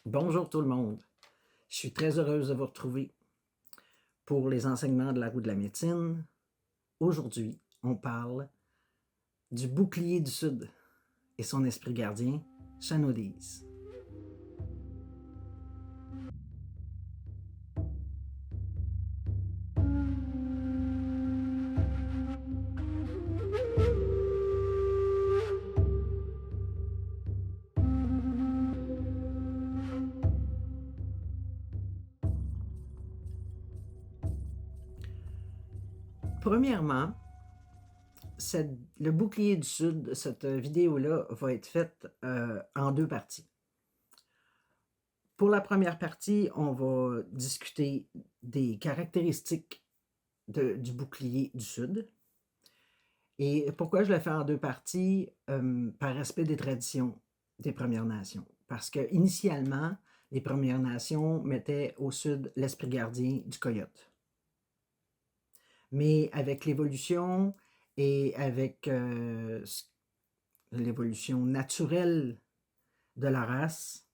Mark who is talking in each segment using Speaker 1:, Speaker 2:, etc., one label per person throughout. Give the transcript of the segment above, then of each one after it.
Speaker 1: Bonjour tout le monde. Je suis très heureuse de vous retrouver pour les enseignements de la roue de la médecine. Aujourd'hui, on parle du bouclier du Sud et son esprit gardien, Chanodise. Premièrement, le bouclier du Sud, cette vidéo-là va être faite en deux parties. Pour la première partie, on va discuter des caractéristiques du bouclier du Sud. Et pourquoi je le fais en deux parties? Par respect des traditions des Premières Nations. Parce que initialement, les Premières Nations mettaient au sud l'esprit gardien du coyote. Mais avec l'évolution et avec l'évolution naturelle de la race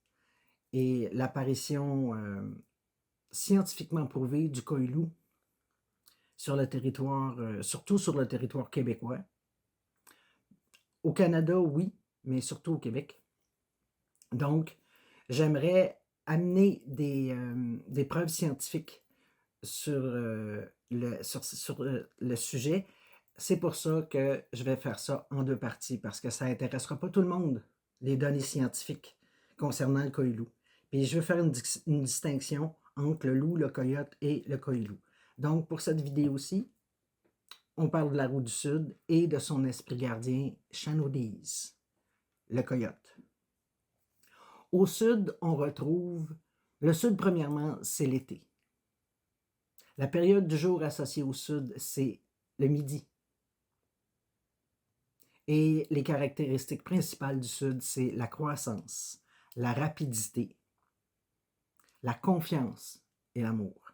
Speaker 1: et l'apparition scientifiquement prouvée du coilou sur le territoire, surtout sur le territoire québécois. Au Canada, oui, mais surtout au Québec. Donc, j'aimerais amener des preuves scientifiques sur le sujet. C'est pour ça que je vais faire ça en deux parties, parce que ça n'intéressera pas tout le monde, les données scientifiques concernant le coilou. Puis je veux faire une distinction entre le loup, le coyote et le coilou. Donc, pour cette vidéo-ci, on parle de la roue du Sud et de son esprit gardien, Chanodise, le coyote. Au sud, on retrouve... Le sud, premièrement, c'est l'été. La période du jour associée au sud, c'est le midi. Et les caractéristiques principales du sud, c'est la croissance, la rapidité, la confiance et l'amour.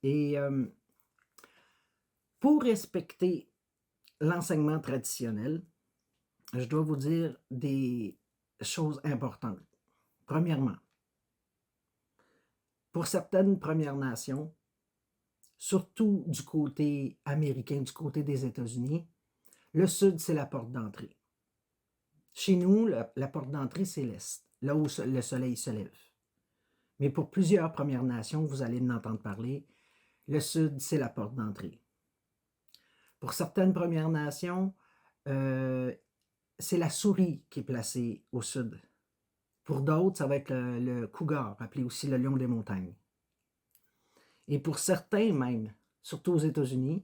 Speaker 1: Et pour respecter l'enseignement traditionnel, je dois vous dire des choses importantes. Premièrement, pour certaines Premières Nations, surtout du côté américain, du côté des États-Unis, le sud, c'est la porte d'entrée. Chez nous, la porte d'entrée, c'est l'est, là où le soleil se lève. Mais pour plusieurs Premières Nations, vous allez en entendre parler, le sud, c'est la porte d'entrée. Pour certaines Premières Nations, c'est la souris qui est placée au sud. Pour d'autres, ça va être le cougar, appelé aussi le lion des montagnes. Et pour certains même, surtout aux États-Unis,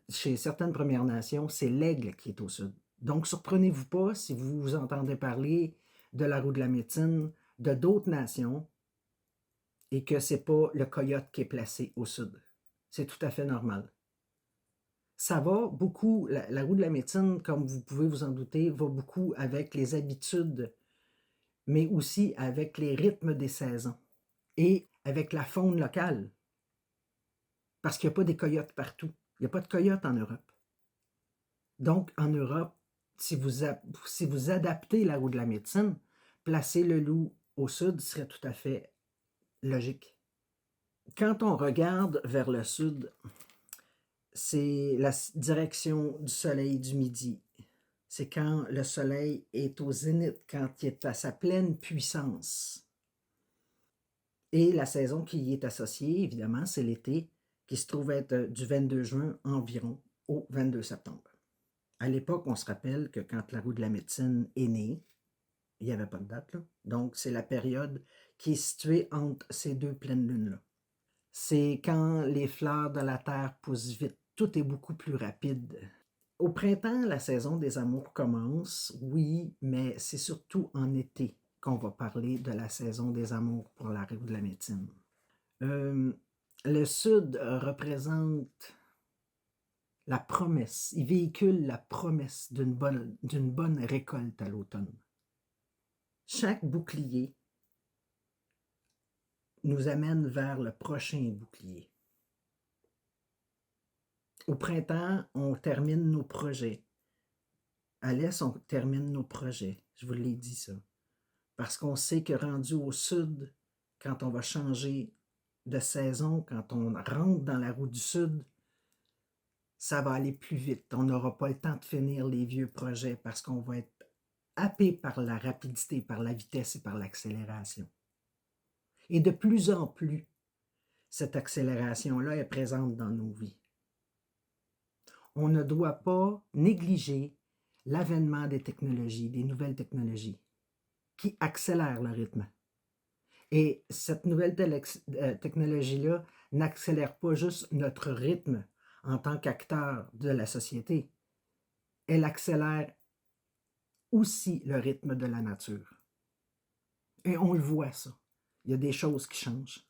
Speaker 1: chez certaines Premières Nations, c'est l'aigle qui est au sud. Donc, surprenez-vous pas si vous entendez parler de la roue de la médecine de d'autres nations et que ce n'est pas le coyote qui est placé au sud. C'est tout à fait normal. Ça va beaucoup, la roue de la médecine, comme vous pouvez vous en douter, va beaucoup avec les habitudes, mais aussi avec les rythmes des saisons et avec la faune locale. Parce qu'il n'y a pas des coyotes partout. Il n'y a pas de coyotes en Europe. Donc, en Europe, si vous adaptez la roue de la médecine, placer le loup au sud serait tout à fait logique. Quand on regarde vers le sud, c'est la direction du soleil du midi. C'est quand le soleil est au zénith, quand il est à sa pleine puissance. Et la saison qui y est associée, évidemment, c'est l'été, qui se trouve être du 22 juin environ au 22 septembre. À l'époque, on se rappelle que quand la roue de la médecine est née, il n'y avait pas de date, là. Donc, c'est la période qui est située entre ces deux pleines lunes-là. C'est quand les fleurs de la terre poussent vite. Tout est beaucoup plus rapide. Au printemps, la saison des amours commence, oui, mais c'est surtout en été qu'on va parler de la saison des amours pour la roue de la médecine. Le Sud représente la promesse, il véhicule la promesse d'une bonne récolte à l'automne. Chaque bouclier nous amène vers le prochain bouclier. Au printemps, on termine nos projets. À l'est, on termine nos projets. Je vous l'ai dit ça. Parce qu'on sait que rendu au sud, quand on va changer de saison, quand on rentre dans la roue du sud, ça va aller plus vite. On n'aura pas le temps de finir les vieux projets parce qu'on va être happé par la rapidité, par la vitesse et par l'accélération. Et de plus en plus, cette accélération-là est présente dans nos vies. On ne doit pas négliger l'avènement des technologies, des nouvelles technologies, qui accélèrent le rythme. Et cette nouvelle technologie-là n'accélère pas juste notre rythme en tant qu'acteur de la société, elle accélère aussi le rythme de la nature. Et on le voit, ça. Il y a des choses qui changent.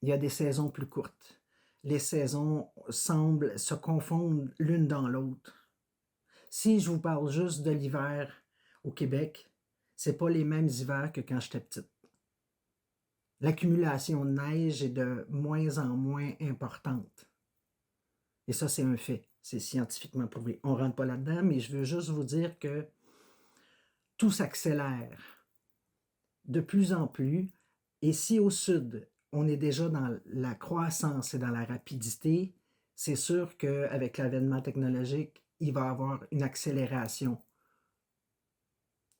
Speaker 1: Il y a des saisons plus courtes. Les saisons semblent se confondre l'une dans l'autre. Si je vous parle juste de l'hiver au Québec, c'est pas les mêmes hivers que quand j'étais petite. L'accumulation de neige est de moins en moins importante. Et ça, c'est un fait. C'est scientifiquement prouvé. On ne rentre pas là-dedans, mais je veux juste vous dire que tout s'accélère de plus en plus. Et si au sud, on est déjà dans la croissance et dans la rapidité, c'est sûr qu'avec l'avènement technologique, il va y avoir une accélération.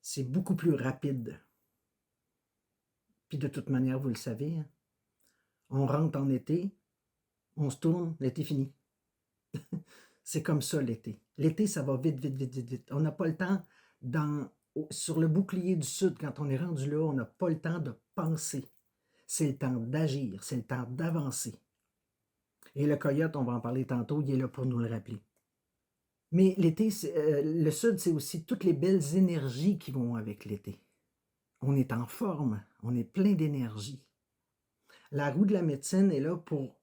Speaker 1: C'est beaucoup plus rapide. Puis de toute manière, vous le savez, hein, on rentre en été, on se tourne, l'été fini. C'est comme ça l'été. L'été, ça va vite, vite, vite, vite, vite. On n'a pas le temps, sur le bouclier du sud, quand on est rendu là, on n'a pas le temps de penser. C'est le temps d'agir, c'est le temps d'avancer. Et le coyote, on va en parler tantôt, il est là pour nous le rappeler. Mais l'été, le sud, c'est aussi toutes les belles énergies qui vont avec l'été. On est en forme, on est plein d'énergie. La roue de la médecine est là pour,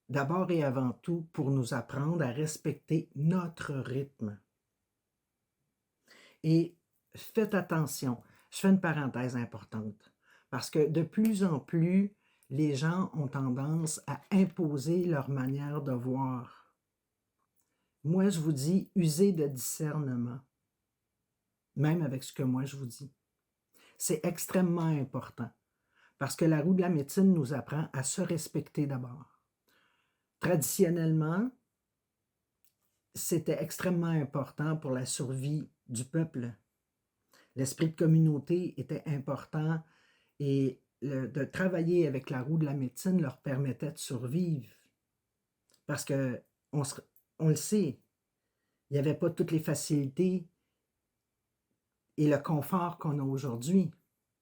Speaker 1: d'abord et avant tout, pour nous apprendre à respecter notre rythme. Et faites attention, je fais une parenthèse importante, parce que de plus en plus, les gens ont tendance à imposer leur manière de voir. Moi, je vous dis, usez de discernement, même avec ce que moi je vous dis. C'est extrêmement important, parce que la roue de la médecine nous apprend à se respecter d'abord. Traditionnellement, c'était extrêmement important pour la survie du peuple. L'esprit de communauté était important et de travailler avec la roue de la médecine leur permettait de survivre. Parce que on le sait, il n'y avait pas toutes les facilités et le confort qu'on a aujourd'hui.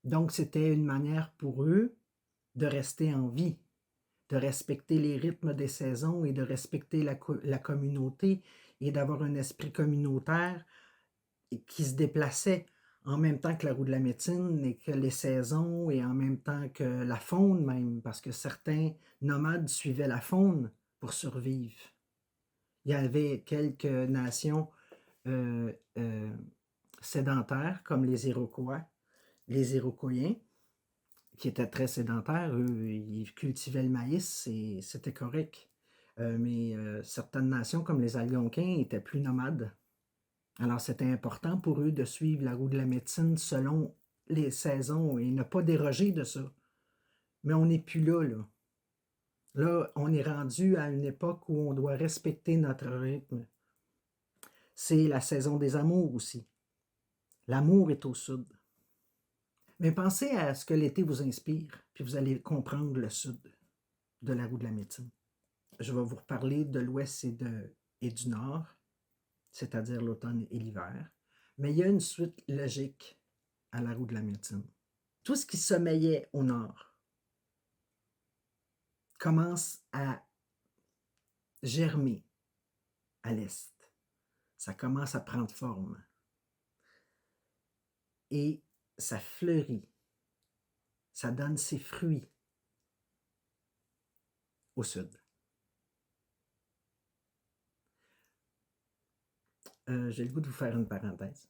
Speaker 1: Donc, c'était une manière pour eux de rester en vie, de respecter les rythmes des saisons et de respecter la communauté et d'avoir un esprit communautaire qui se déplaçait en même temps que la roue de la médecine et que les saisons et en même temps que la faune même, parce que certains nomades suivaient la faune pour survivre. Il y avait quelques nations sédentaires comme les Iroquois, les Iroquoiens, qui étaient très sédentaires. Eux, ils cultivaient le maïs et c'était correct. Mais certaines nations comme les Algonquins étaient plus nomades. Alors, c'était important pour eux de suivre la roue de la médecine selon les saisons et ne pas déroger de ça. Mais on n'est plus là, là. Là, on est rendu à une époque où on doit respecter notre rythme. C'est la saison des amours aussi. L'amour est au sud. Mais pensez à ce que l'été vous inspire, puis vous allez comprendre le sud de la roue de la médecine. Je vais vous reparler de l'ouest et du nord, c'est-à-dire l'automne et l'hiver. Mais il y a une suite logique à la roue de la médecine. Tout ce qui sommeillait au nord commence à germer à l'est. Ça commence à prendre forme. Et ça fleurit. Ça donne ses fruits au sud. J'ai le goût de vous faire une parenthèse.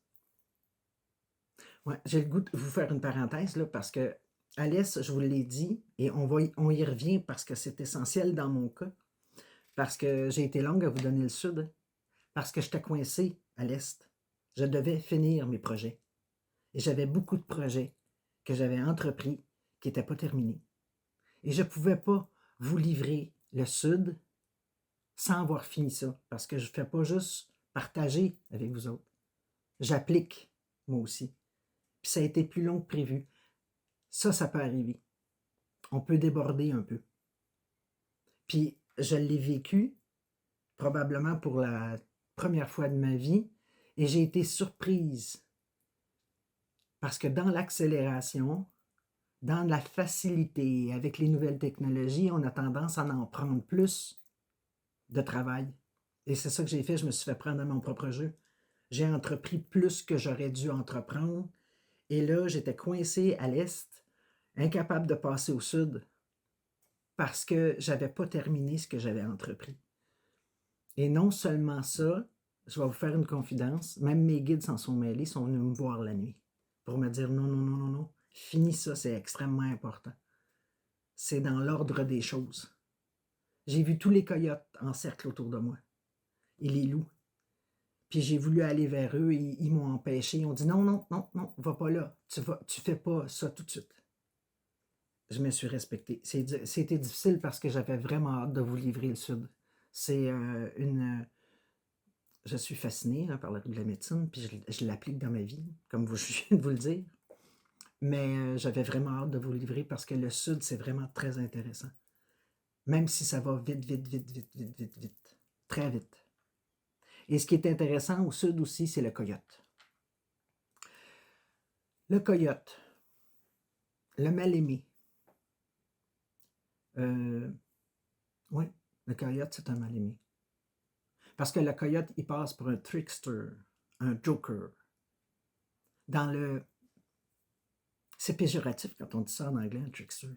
Speaker 1: Ouais, j'ai le goût de vous faire une parenthèse là, parce que à l'est, je vous l'ai dit, et on y revient parce que c'est essentiel dans mon cas, parce que j'ai été longue à vous donner le sud, parce que j'étais coincé à l'Est. Je devais finir mes projets. Et j'avais beaucoup de projets que j'avais entrepris qui n'étaient pas terminés. Et je ne pouvais pas vous livrer le Sud sans avoir fini ça, parce que je ne fais pas juste partager avec vous autres. J'applique, moi aussi. Puis ça a été plus long que prévu. Ça peut arriver. On peut déborder un peu. Puis je l'ai vécu probablement pour la première fois de ma vie et j'ai été surprise parce que dans l'accélération, dans la facilité avec les nouvelles technologies, on a tendance à en prendre plus de travail. Et c'est ça que j'ai fait, je me suis fait prendre à mon propre jeu. J'ai entrepris plus que j'aurais dû entreprendre et là, j'étais coincé à l'Est, incapable de passer au Sud parce que je n'avais pas terminé ce que j'avais entrepris. Et non seulement ça, je vais vous faire une confidence, même mes guides s'en sont mêlés, sont venus me voir la nuit pour me dire non, non, non, non, non, finis ça, c'est extrêmement important. C'est dans l'ordre des choses. J'ai vu tous les coyotes en cercle autour de moi et les loups. Puis j'ai voulu aller vers eux et ils m'ont empêché. Ils ont dit non, non, non, non, va pas là. Tu fais pas ça tout de suite. Je me suis respecté. C'était difficile parce que j'avais vraiment hâte de vous livrer le Sud. C'est je suis fasciné par la médecine, puis je l'applique dans ma vie, comme je viens de vous le dire. Mais j'avais vraiment hâte de vous le livrer parce que le Sud, c'est vraiment très intéressant. Même si ça va vite, vite, vite, vite, vite, vite, vite. Très vite. Et ce qui est intéressant au Sud aussi, c'est le coyote. Le coyote, le mal-aimé. Oui, le coyote, c'est un mal-aimé. Parce que le coyote, il passe pour un trickster, un joker. C'est péjoratif quand on dit ça en anglais, un trickster.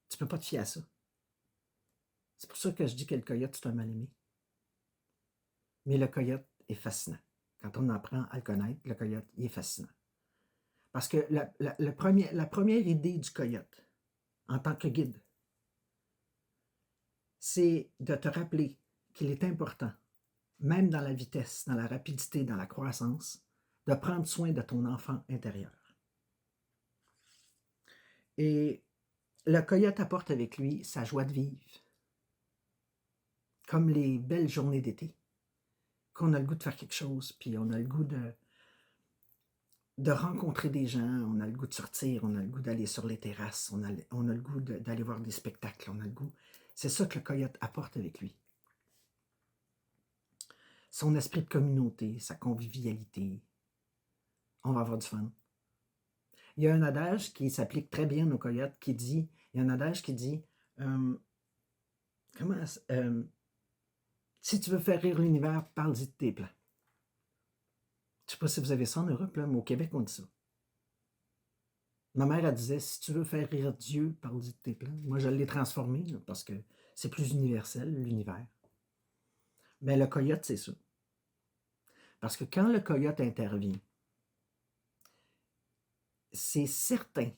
Speaker 1: Tu ne peux pas te fier à ça. C'est pour ça que je dis que le coyote, c'est un mal-aimé. Mais le coyote est fascinant. Quand on apprend à le connaître, le coyote, il est fascinant. Parce que la première idée du coyote, en tant que guide, c'est de te rappeler qu'il est important, même dans la vitesse, dans la rapidité, dans la croissance, de prendre soin de ton enfant intérieur. Et le coyote apporte avec lui sa joie de vivre, comme les belles journées d'été, qu'on a le goût de faire quelque chose, puis on a le goût de rencontrer des gens, on a le goût de sortir, on a le goût d'aller sur les terrasses, on a le goût d'aller voir des spectacles, on a le goût. C'est ça que le coyote apporte avec lui. Son esprit de communauté, sa convivialité. On va avoir du fun. Il y a un adage qui s'applique très bien aux coyotes qui dit, il y a un adage qui dit, si tu veux faire rire l'univers, parle-y de tes plans. Je ne sais pas si vous avez ça en Europe, là, mais au Québec, on dit ça. Ma mère, elle disait, si tu veux faire rire Dieu, parle-y de tes plans. Moi, je l'ai transformé là, parce que c'est plus universel, l'univers. Mais le coyote, c'est ça. Parce que quand le coyote intervient, c'est certain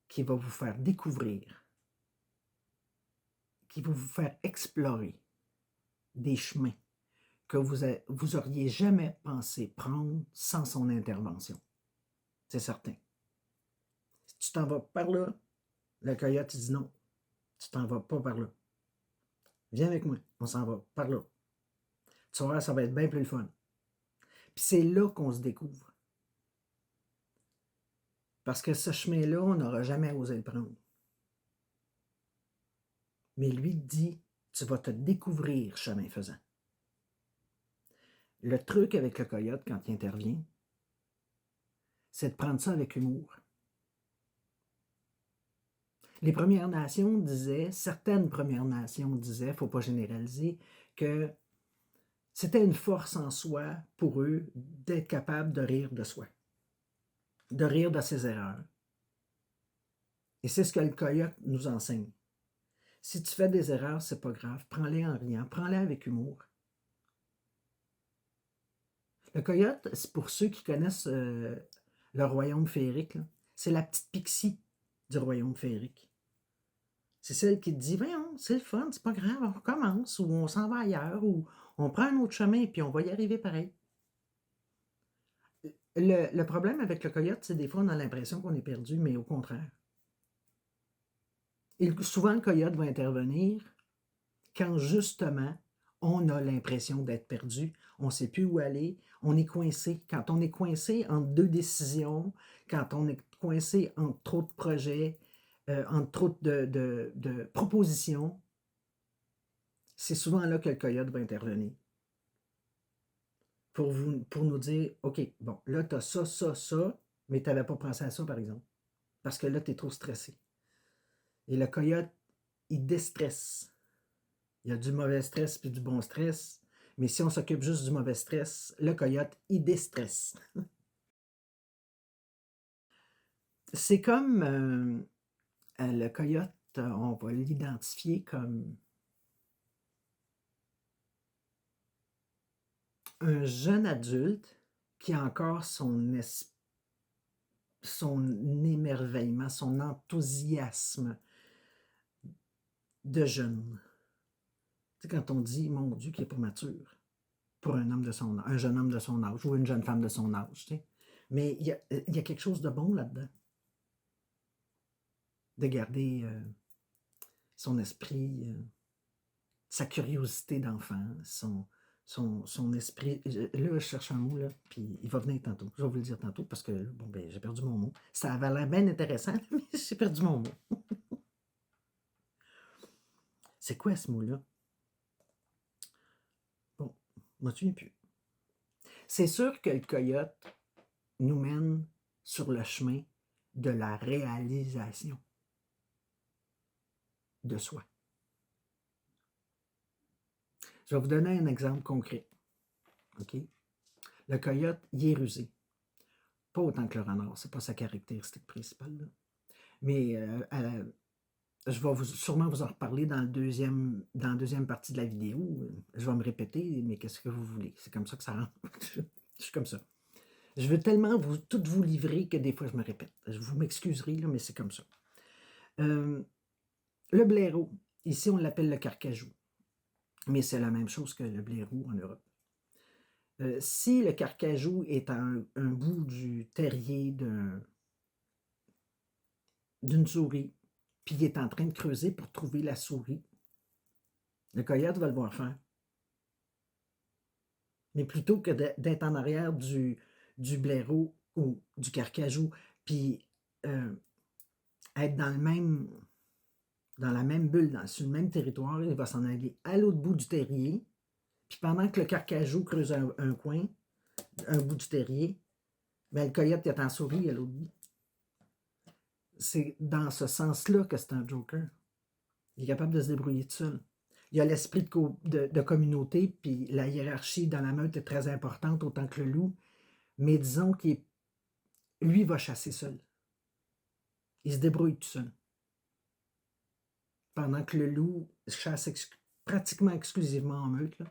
Speaker 1: qu'il va vous faire découvrir, qu'il va vous faire explorer des chemins que vous auriez jamais pensé prendre sans son intervention. C'est certain. Si tu t'en vas par là, le coyote dit non, tu t'en vas pas par là. Viens avec moi, on s'en va par là. Tu vas voir, ça va être bien plus le fun. Puis c'est là qu'on se découvre. Parce que ce chemin-là, on n'aura jamais osé le prendre. Mais lui dit, tu vas te découvrir chemin faisant. Le truc avec le coyote quand il intervient, c'est de prendre ça avec humour. Les Premières Nations disaient, certaines Premières Nations disaient, il ne faut pas généraliser, que c'était une force en soi pour eux d'être capable de rire de soi, de rire de ses erreurs. Et c'est ce que le coyote nous enseigne. Si tu fais des erreurs, c'est pas grave, prends-les en riant, prends-les avec humour. Le coyote, c'est pour ceux qui connaissent le royaume féerique, c'est la petite pixie du royaume féerique. C'est celle qui te dit: «Voyons, c'est le fun, c'est pas grave, on recommence» ou «On s'en va ailleurs» ou «On prend un autre chemin puis on va y arriver pareil». Le problème avec le coyote, c'est des fois on a l'impression qu'on est perdu, mais au contraire. Et souvent le coyote va intervenir quand justement on a l'impression d'être perdu, on ne sait plus où aller, on est coincé. Quand on est coincé entre 2 décisions, quand on est coincé entre trop de projets, entre trop de propositions, c'est souvent là que le coyote va intervenir pour nous dire: «OK, bon, là, tu as ça, ça, ça, mais tu n'avais pas pensé à ça, par exemple, parce que là, tu es trop stressé». Et le coyote, il déstresse. Il y a du mauvais stress puis du bon stress, mais si on s'occupe juste du mauvais stress, le coyote, il déstresse. C'est comme le coyote, on va l'identifier comme un jeune adulte qui a encore son émerveillement, son enthousiasme de jeune. Tu sais, quand on dit, mon Dieu, qu'il n'est pas mature pour un homme de son âge, un jeune homme de son âge ou une jeune femme de son âge, tu sais. Mais il y a quelque chose de bon là-dedans, de garder son esprit, sa curiosité d'enfant, son esprit. Là, je cherche un mot, là, puis il va venir tantôt. Je vais vous le dire tantôt parce que, bon, ben, j'ai perdu mon mot. Ça avait l'air bien intéressant, mais j'ai perdu mon mot. C'est quoi ce mot-là? Bon, je ne me souviens plus. C'est sûr que le coyote nous mène sur le chemin de la réalisation de soi. Je vais vous donner un exemple concret. OK? Le coyote, il est rusé. Pas autant que le renard, c'est pas sa caractéristique principale, là. Mais je vais sûrement vous en reparler dans la deuxième partie de la vidéo. Je vais me répéter, mais qu'est-ce que vous voulez? C'est comme ça que ça rentre. Je suis comme ça. Je veux tellement tout vous livrer que des fois je me répète. Vous m'excuserez, là, mais c'est comme ça. Le blaireau, ici on l'appelle le carcajou, mais c'est la même chose que le blaireau en Europe. Si le carcajou est à un bout du terrier d'une souris, puis il est en train de creuser pour trouver la souris, le coyote va le voir faire. Mais plutôt que d'être en arrière du blaireau ou du carcajou, puis être dans la même bulle, sur le même territoire, il va s'en aller à l'autre bout du terrier, puis pendant que le carcajou creuse un coin, un bout du terrier, ben, le coyote qui est en souris à l'autre bout. C'est dans ce sens-là que c'est un joker. Il est capable de se débrouiller tout seul. Il y a l'esprit de communauté, puis la hiérarchie dans la meute est très importante, autant que le loup. Mais disons qu'il lui va chasser seul. Il se débrouille tout seul. Pendant que le loup chasse pratiquement exclusivement en meute, là,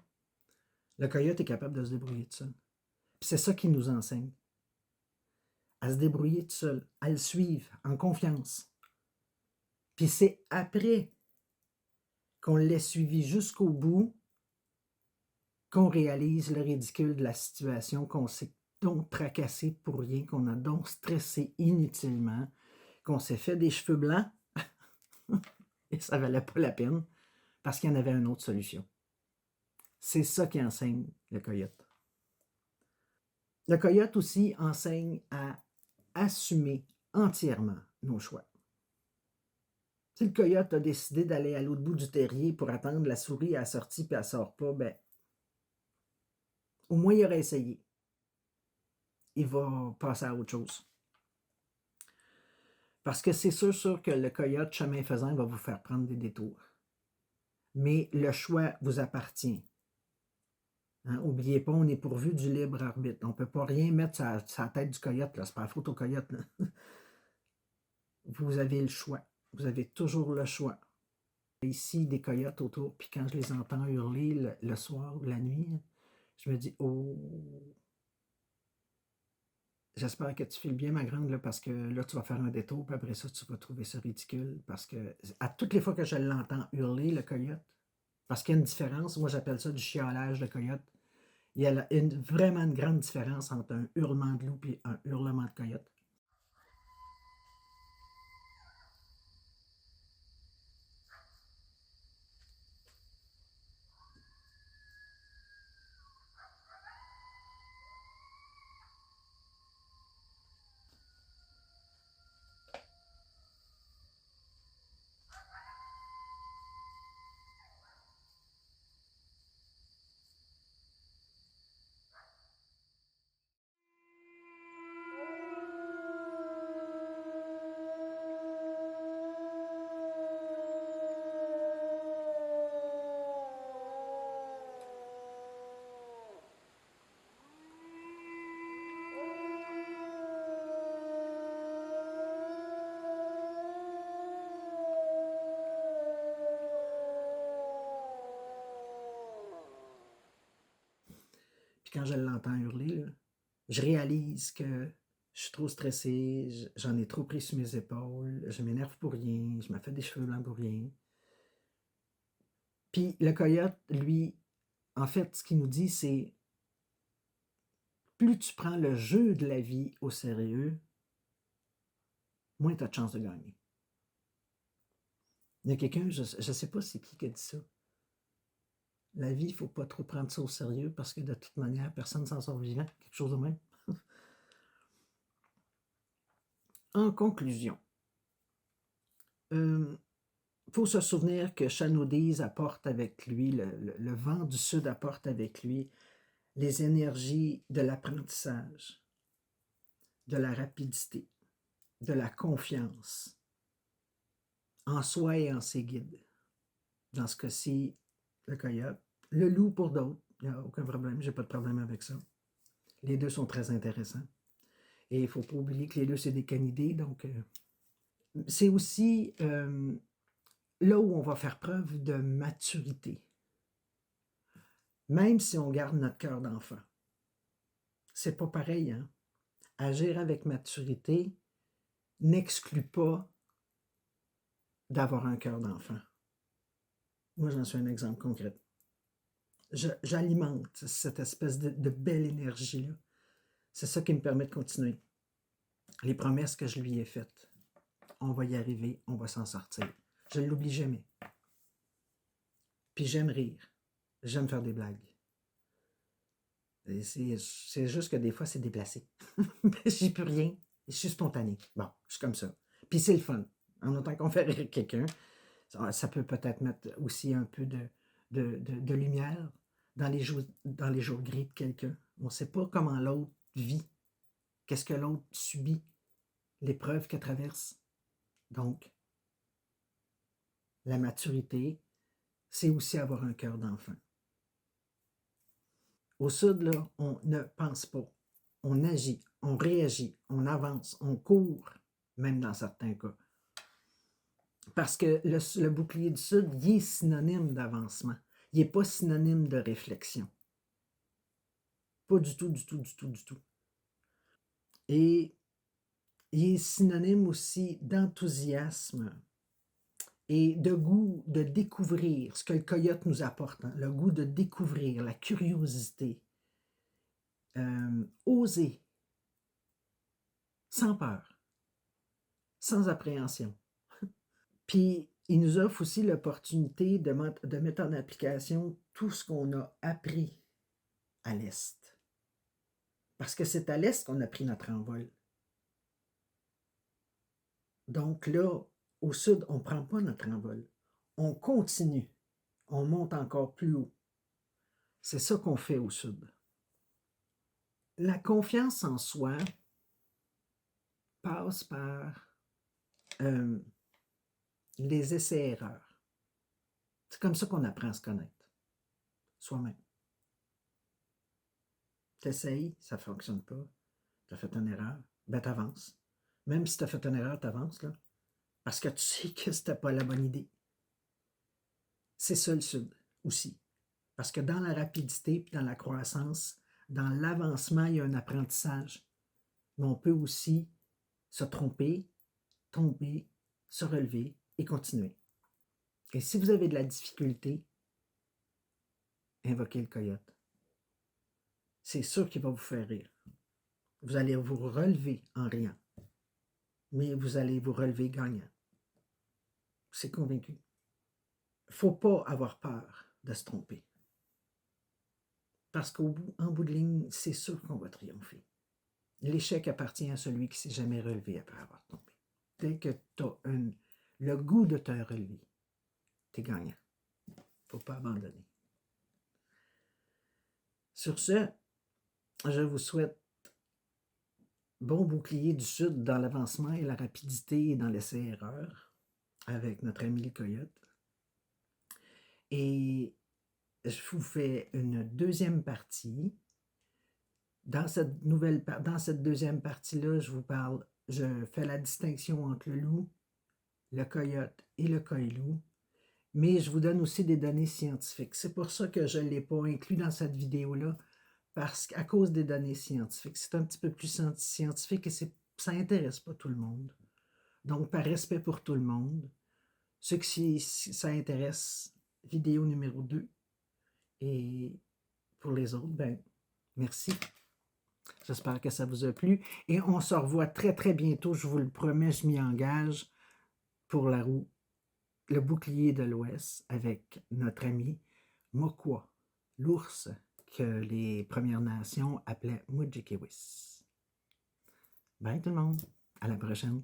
Speaker 1: le coyote est capable de se débrouiller tout seul. Puis c'est ça qu'il nous enseigne. À se débrouiller tout seul, à le suivre, en confiance. Puis c'est après qu'on l'ait suivi jusqu'au bout qu'on réalise le ridicule de la situation, qu'on s'est donc tracassé pour rien, qu'on a donc stressé inutilement, qu'on s'est fait des cheveux blancs et ça ne valait pas la peine parce qu'il y en avait une autre solution. C'est ça qui enseigne le coyote. Le coyote aussi enseigne à assumer entièrement nos choix. Si le coyote a décidé d'aller à l'autre bout du terrier pour attendre la souris à la sortie puis elle ne sort pas, ben, au moins il aurait essayé. Il va passer à autre chose. Parce que c'est sûr que le coyote, chemin faisant, va vous faire prendre des détours. Mais le choix vous appartient. N'oubliez pas, on est pourvu du libre arbitre. On ne peut pas rien mettre sur la tête du coyote. Ce n'est pas la faute au coyote. Là. Vous avez le choix. Vous avez toujours le choix. Ici, des coyotes autour, puis quand je les entends hurler le soir ou la nuit, je me dis, oh, J'espère que tu files bien, ma grande, là, parce que là, tu vas faire un détour, puis après ça, tu vas trouver ça ridicule, parce que à toutes les fois que je l'entends hurler, le coyote, parce qu'il y a une différence, moi j'appelle ça du chiolage de coyote. Il y a vraiment une grande différence entre un hurlement de loup et un hurlement de coyote. Puis quand je l'entends hurler, là, je réalise que je suis trop stressé, j'en ai trop pris sur mes épaules, je m'énerve pour rien, je me fais des cheveux blancs pour rien. Puis le coyote, lui, en fait, ce qu'il nous dit, c'est plus tu prends le jeu de la vie au sérieux, moins tu as de chances de gagner. Il y a quelqu'un, je ne sais pas c'est qui a dit ça. La vie, il ne faut pas trop prendre ça au sérieux parce que de toute manière, personne ne s'en sort vivant, quelque chose de même. En conclusion, faut se souvenir que Chanodise apporte avec lui, le vent du sud apporte avec lui les énergies de l'apprentissage, de la rapidité, de la confiance en soi et en ses guides. Dans ce cas-ci, le coyote. Le loup pour d'autres, il n'y a aucun problème, j'ai pas de problème avec ça. Les deux sont très intéressants. Et il ne faut pas oublier que les deux, c'est des canidés, donc c'est aussi là où on va faire preuve de maturité. Même si on garde notre cœur d'enfant. C'est pas pareil, hein? Agir avec maturité n'exclut pas d'avoir un cœur d'enfant. Moi, j'en suis un exemple concret. J'alimente cette espèce de belle énergie-là. C'est ça qui me permet de continuer. Les promesses que je lui ai faites, on va y arriver, on va s'en sortir. Je ne l'oublie jamais. Puis j'aime rire. J'aime faire des blagues. C'est juste que des fois, c'est déplacé. J'y peux rien. Je suis spontané. Bon, je suis comme ça. Puis c'est le fun. En autant qu'on fait rire quelqu'un, ça peut peut-être mettre aussi un peu de lumière dans les jours gris de quelqu'un. On ne sait pas comment l'autre vit. Qu'est-ce que l'autre subit. L'épreuve qu'elle traverse. Donc, la maturité, c'est aussi avoir un cœur d'enfant. Au sud, là, on ne pense pas. On agit, on réagit, on avance, on court, même dans certains cas. Parce que le bouclier du sud, il est synonyme d'avancement. Il n'est pas synonyme de réflexion. Pas du tout, du tout, du tout, du tout. Et il est synonyme aussi d'enthousiasme et de goût de découvrir ce que le coyote nous apporte. Hein, le goût de découvrir, la curiosité. Oser, sans peur, sans appréhension. Puis, il nous offre aussi l'opportunité de mettre en application tout ce qu'on a appris à l'Est. Parce que c'est à l'Est qu'on a pris notre envol. Donc là, au Sud, on ne prend pas notre envol. On continue. On monte encore plus haut. C'est ça qu'on fait au Sud. La confiance en soi passe par les essais-erreurs. C'est comme ça qu'on apprend à se connaître. Soi-même. Tu essayes, ça ne fonctionne pas. Tu as fait une erreur, ben tu avances. Même si tu as fait une erreur, tu avances, là. Parce que tu sais que ce n'était pas la bonne idée. C'est ça le Sud aussi. Parce que dans la rapidité, puis dans la croissance, dans l'avancement, il y a un apprentissage. mais on peut aussi se tromper, tomber, se relever et continuer. Et si vous avez de la difficulté, invoquez le coyote. C'est sûr qu'il va vous faire rire. Vous allez vous relever en riant, mais vous allez vous relever gagnant. C'est convaincu. Il ne faut pas avoir peur de se tromper. Parce qu'en bout de ligne, c'est sûr qu'on va triompher. L'échec appartient à celui qui ne s'est jamais relevé après avoir tombé. Dès que tu as le goût de te relever, tu es gagnant. Il ne faut pas abandonner. Sur ce, je vous souhaite bon bouclier du Sud dans l'avancement et la rapidité et dans l'essai-erreur avec notre ami le coyote. Et je vous fais une deuxième partie. Dans cette deuxième partie-là, je fais la distinction entre le loup, le coyote et le coilou, mais je vous donne aussi des données scientifiques. C'est pour ça que je ne l'ai pas inclus dans cette vidéo-là, parce qu'à cause des données scientifiques. C'est un petit peu plus scientifique et ça n'intéresse pas tout le monde. Donc, par respect pour tout le monde, ceux qui ça intéresse, vidéo numéro 2. Et pour les autres, ben, merci. J'espère que ça vous a plu. Et on se revoit très, très bientôt. Je vous le promets, je m'y engage pour la roue, le bouclier de l'Ouest avec notre ami Mokwa, l'ours que les Premières Nations appelaient Mudjikewis. Bye tout le monde. À la prochaine.